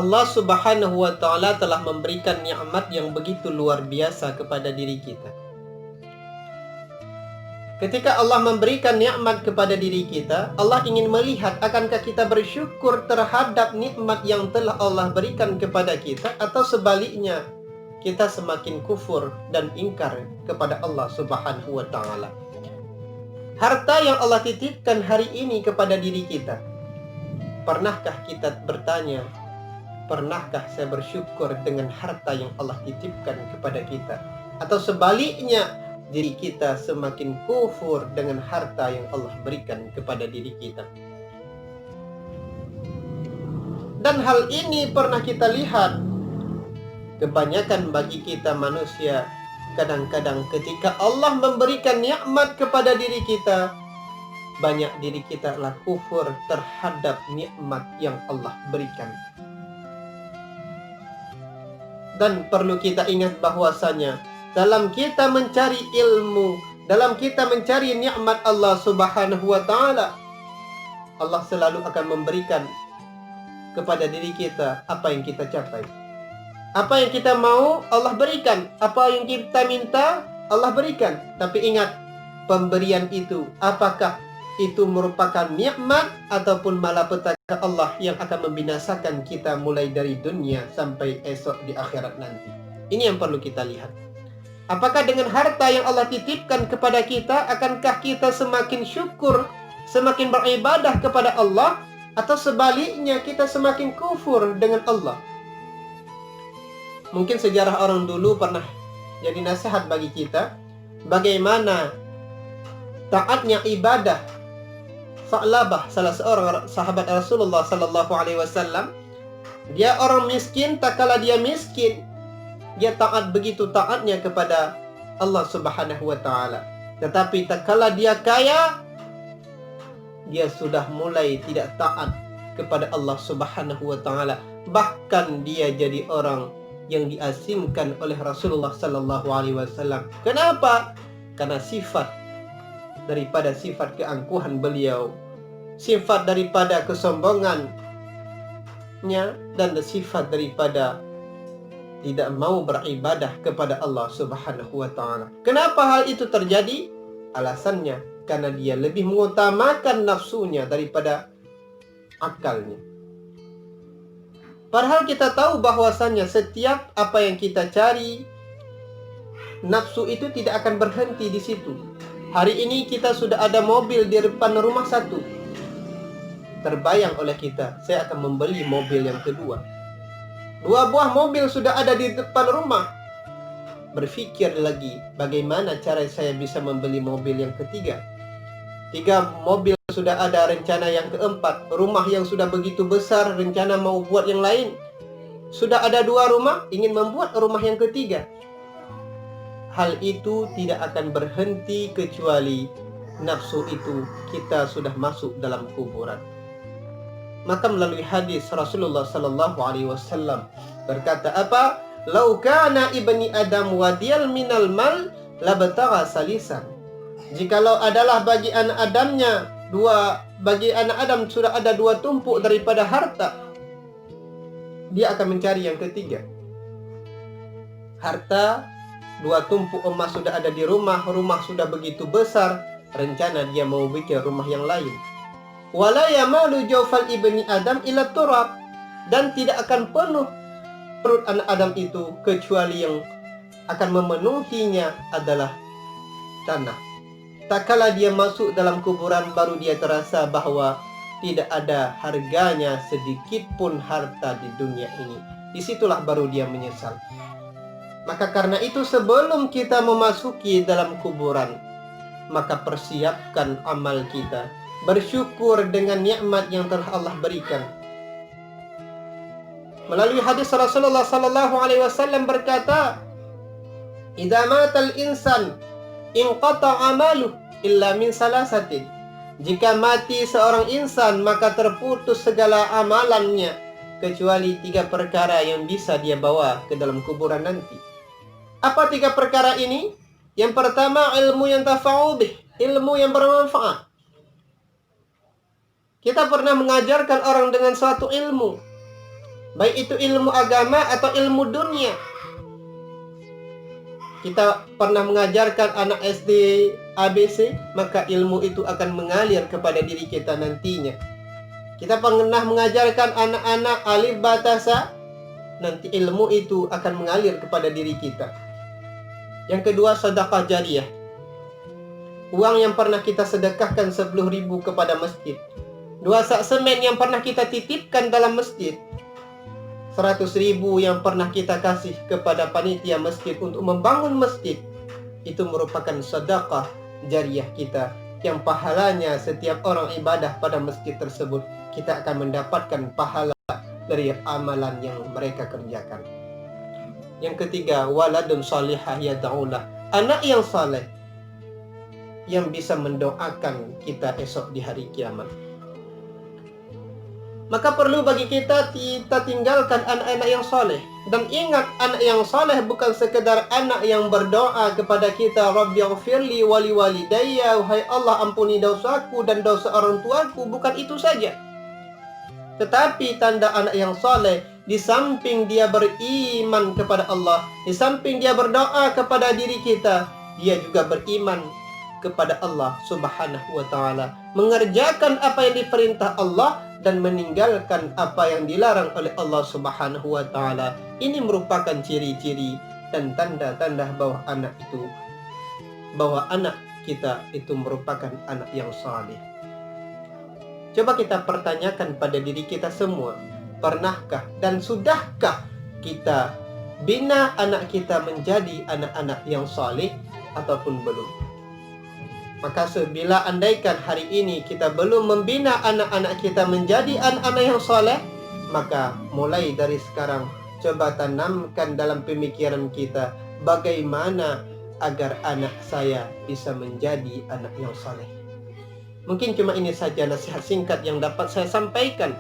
Allah Subhanahu wa Ta'ala telah memberikan nikmat yang begitu luar biasa kepada diri kita. Ketika Allah memberikan nikmat kepada diri kita, Allah ingin melihat akankah kita bersyukur terhadap nikmat yang telah Allah berikan kepada kita, atau sebaliknya kita semakin kufur dan ingkar kepada Allah Subhanahu wa Ta'ala. Harta yang Allah titipkan hari ini kepada diri kita, pernahkah kita bertanya, pernahkah saya bersyukur dengan harta yang Allah titipkan kepada kita? Atau sebaliknya, diri kita semakin kufur dengan harta yang Allah berikan kepada diri kita. Dan hal ini pernah kita lihat, kebanyakan bagi kita manusia, kadang-kadang ketika Allah memberikan nikmat kepada diri kita, banyak diri kita adalah kufur terhadap nikmat yang Allah berikan. Dan perlu kita ingat bahwasanya dalam kita mencari ilmu, dalam kita mencari nikmat Allah Subhanahu wa Ta'ala, Allah selalu akan memberikan kepada diri kita apa yang kita capai. Apa yang kita mau, Allah berikan. Apa yang kita minta, Allah berikan. Tapi ingat, pemberian itu, apakah itu merupakan nikmat ataupun malapetaka Allah yang akan membinasakan kita mulai dari dunia sampai esok di akhirat nanti. Ini yang perlu kita lihat. Apakah dengan harta yang Allah titipkan kepada kita, akankah kita semakin syukur, semakin beribadah kepada Allah, atau sebaliknya kita semakin kufur dengan Allah? Mungkin sejarah orang dulu pernah jadi nasihat bagi kita, bagaimana taatnya ibadah Sa'labah, salah seorang sahabat Rasulullah sallallahu alaihi wasallam. Dia orang miskin, tak kala dia miskin, dia taat, begitu taatnya kepada Allah Subhanahu wa Ta'ala. Tetapi tak kala dia kaya, dia sudah mulai tidak taat kepada Allah Subhanahu wa Ta'ala. Bahkan dia jadi orang yang diasingkan oleh Rasulullah sallallahu alaihi wasallam. Kenapa? Karena sifat daripada sifat keangkuhan beliau, sifat daripada kesombongannya, dan sifat daripada tidak mau beribadah kepada Allah Subhanahu wa Ta'ala. Kenapa hal itu terjadi? Alasannya karena dia lebih mengutamakan nafsunya daripada akalnya. Padahal kita tahu bahwasannya setiap apa yang kita cari, nafsu itu tidak akan berhenti di situ. Hari ini kita sudah ada mobil di depan rumah satu. Terbayang oleh kita, saya akan membeli mobil yang kedua. 2 buah mobil sudah ada di depan rumah. Berpikir lagi, bagaimana cara saya bisa membeli mobil yang ketiga? 3 mobil sudah ada, rencana yang keempat. Rumah yang sudah begitu besar, rencana mau buat yang lain. Sudah ada 2 rumah, ingin membuat rumah yang ketiga. Hal itu tidak akan berhenti kecuali nafsu itu kita sudah masuk dalam kuburan. Maka melalui hadis Rasulullah sallallahu alaihi wasallam berkata apa? Lau kana ibni Adam wadiyal minal mal labtagha salisan. Jikalau adalah bagi anak Adamnya bagi anak Adam sudah ada 2 tumpuk daripada harta, dia akan mencari yang ketiga. Harta, 2 tumpuk emas sudah ada di rumah sudah begitu besar, rencana dia mau bikin rumah yang lain. Wala yamalu jawfal ibni Adam ila turab, dan tidak akan penuh perut anak Adam itu kecuali yang akan memenuhinya adalah tanah. Tak kala dia masuk dalam kuburan baru dia terasa bahwa tidak ada harganya sedikit pun harta di dunia ini. Disitulah baru dia menyesal. Maka karena itu sebelum kita memasuki dalam kuburan, maka persiapkan amal kita. Bersyukur dengan nikmat yang telah Allah berikan. Melalui hadis Rasulullah sallallahu alaihi wasallam berkata, "Idza matal insan inqata 'amaluhu illa min salasatin." Jika mati seorang insan, maka terputus segala amalannya kecuali 3 perkara yang bisa dia bawa ke dalam kuburan nanti. Apa 3 perkara ini? Yang pertama, ilmu yang tafa'u bih, ilmu yang bermanfaat. Kita pernah mengajarkan orang dengan suatu ilmu, baik itu ilmu agama atau ilmu dunia. Kita pernah mengajarkan anak SD ABC, maka ilmu itu akan mengalir kepada diri kita nantinya. Kita pernah mengajarkan anak-anak alif batasa, nanti ilmu itu akan mengalir kepada diri kita. Yang kedua, sedekah jariyah. Uang yang pernah kita sedekahkan 10.000 kepada masjid, 2 sak semen yang pernah kita titipkan dalam masjid, 100.000 yang pernah kita kasih kepada panitia masjid untuk membangun masjid, itu merupakan sedekah jariyah kita, yang pahalanya setiap orang ibadah pada masjid tersebut, kita akan mendapatkan pahala dari amalan yang mereka kerjakan. Yang ketiga, waladun salihah yad'ulah, anak yang saleh yang bisa mendoakan kita esok di hari kiamat. Maka perlu bagi kita tinggalkan anak-anak yang soleh. Dan ingat, anak yang soleh bukan sekedar anak yang berdoa kepada kita, Rabbighfirli wali walidayya, wahai Allah ampuni dosaku dan dosa orang tuaku. Bukan itu saja. Tetapi tanda anak yang soleh, di samping dia beriman kepada Allah, di samping dia berdoa kepada diri kita, dia juga beriman kepada Allah Subhanahu wa ta'ala, mengerjakan apa yang diperintah Allah dan meninggalkan apa yang dilarang oleh Allah Subhanahu wa ta'ala. Ini merupakan ciri-ciri dan tanda-tanda bahwa anak kita itu merupakan anak yang saleh. Coba kita pertanyakan pada diri kita semua, pernahkah dan sudahkah kita bina anak kita menjadi anak-anak yang saleh ataupun belum? Maka sebila andaikan hari ini kita belum membina anak-anak kita menjadi anak-anak yang soleh, maka mulai dari sekarang coba tanamkan dalam pemikiran kita, bagaimana agar anak saya bisa menjadi anak yang soleh. Mungkin cuma ini saja nasihat singkat yang dapat saya sampaikan.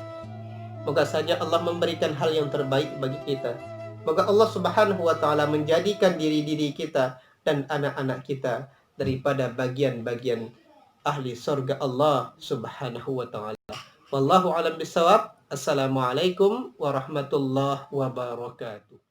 Moga saja Allah memberikan hal yang terbaik bagi kita. Moga Allah Subhanahu wa ta'ala menjadikan diri-diri kita dan anak-anak kita daripada bagian-bagian ahli surga Allah Subhanahu wa ta'ala. Wallahu a'lam bishawab. Assalamualaikum warahmatullahi wabarakatuh.